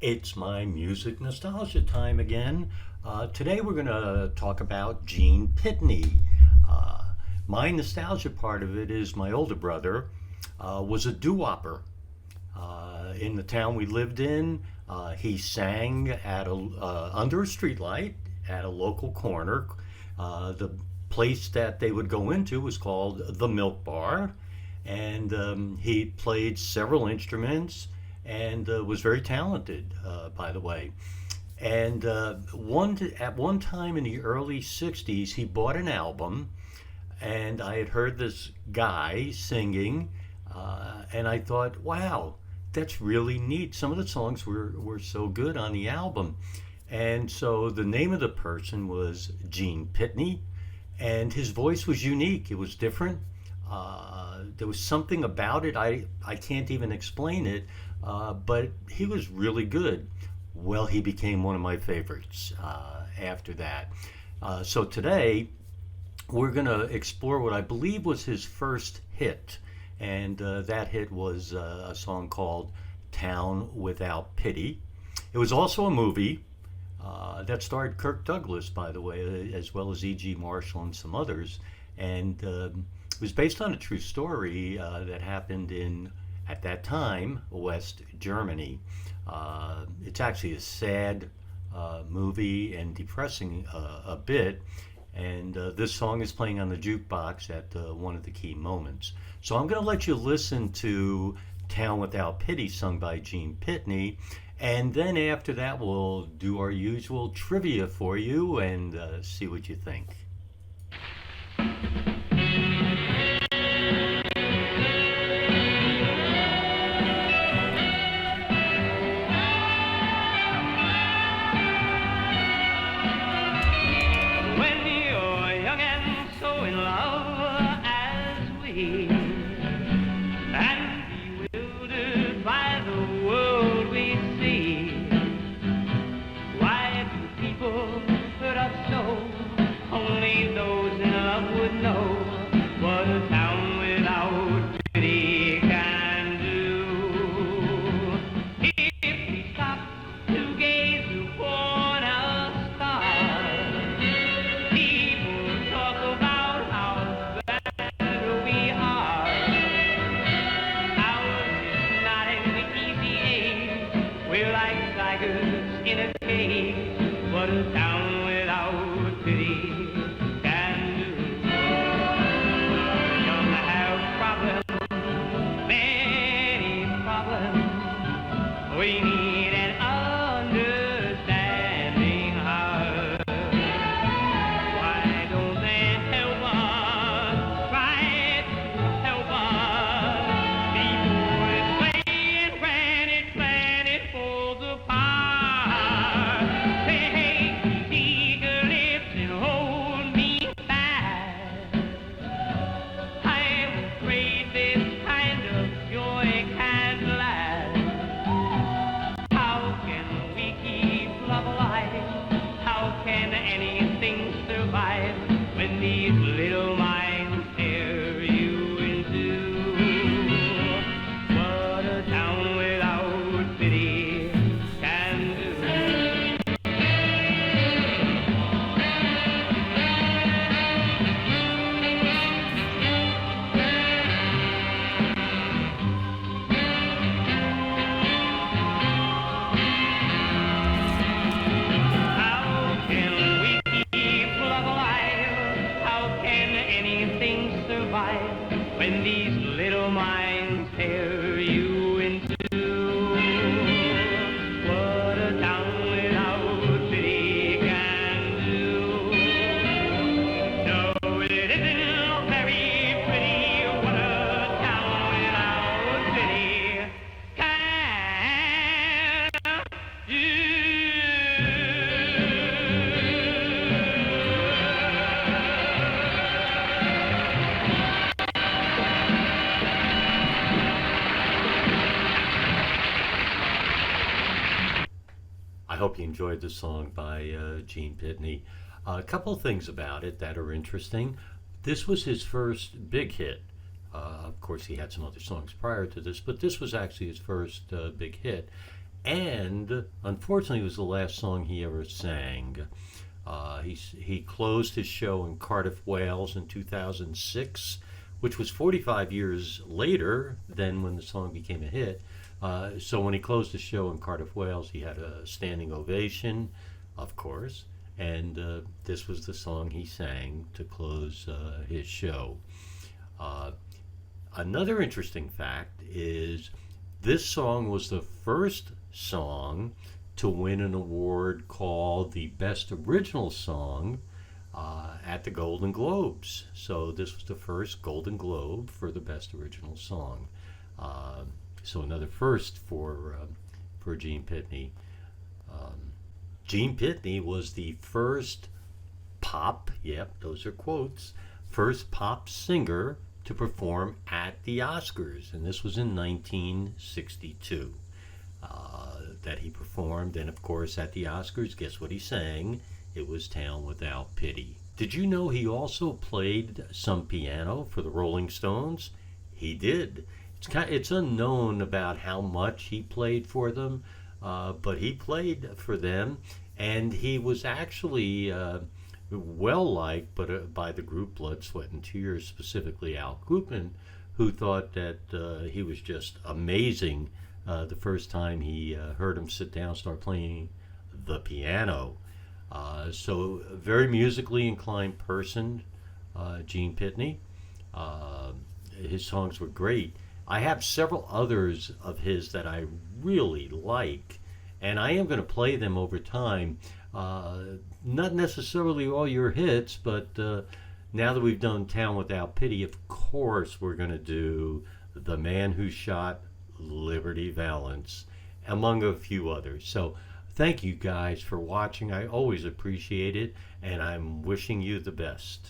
It's my music nostalgia time again. Today we're going to talk about Gene Pitney. Uh, my nostalgia part of it is my older brother was a doo-wopper. In the town we lived in, he sang at under a streetlight at a local corner. The place that they would go into was called the Milk Bar, and he played several instruments and was very talented, by the way. And at one time in the early 60s, he bought an album, and I had heard this guy singing, and I thought, wow, that's really neat. Some of the songs were so good on the album. And so the name of the person was Gene Pitney, and his voice was unique. It was different. There was something about it. I can't even explain it, but he was really good. Well, he became one of my favorites after that. So today, we're going to explore what I believe was his first hit. And that hit was a song called Town Without Pity. It was also a movie that starred Kirk Douglas, by the way, as well as E.G. Marshall and some others. And it was based on a true story that happened in, at that time, West Germany. It's actually a sad movie and depressing a bit. And this song is playing on the jukebox at one of the key moments. So I'm going to let you listen to Town Without Pity, sung by Gene Pitney. And then after that, we'll do our usual trivia for you and see what you think. I hope you enjoyed the song by Gene Pitney. A couple things about it that are interesting. This was his first big hit. Of course, he had some other songs prior to this, but this was actually his first big hit. And unfortunately, it was the last song he ever sang. He closed his show in Cardiff, Wales in 2006, which was 45 years later than when the song became a hit. So when he closed the show in Cardiff, Wales, he had a standing ovation, of course, and this was the song he sang to close his show. Uh, Another interesting fact is this song was the first song to win an award called the Best Original Song at the Golden Globes. So this was the first Golden Globe for the Best Original Song. Uh, so another first for Gene Pitney. Um, Gene Pitney was the first pop, yep, those are quotes, first pop singer to perform at the Oscars, and this was in 1962 that he performed. And of course, at the Oscars, guess what he sang? It was Town Without Pity. Did you know he also played some piano for the Rolling Stones? He did. It's unknown about how much he played for them, but he played for them, and he was actually well liked by the group Blood, Sweat, and Tears, specifically Al Koopman, who thought that he was just amazing the first time he heard him sit down and start playing the piano. So a very musically inclined person, Gene Pitney. His songs were great. I have several others of his that I really like, and I am going to play them over time. Not necessarily all your hits, but now that we've done Town Without Pity, of course we're going to do The Man Who Shot Liberty Valance, among a few others. So thank you guys for watching. I always appreciate it, and I'm wishing you the best.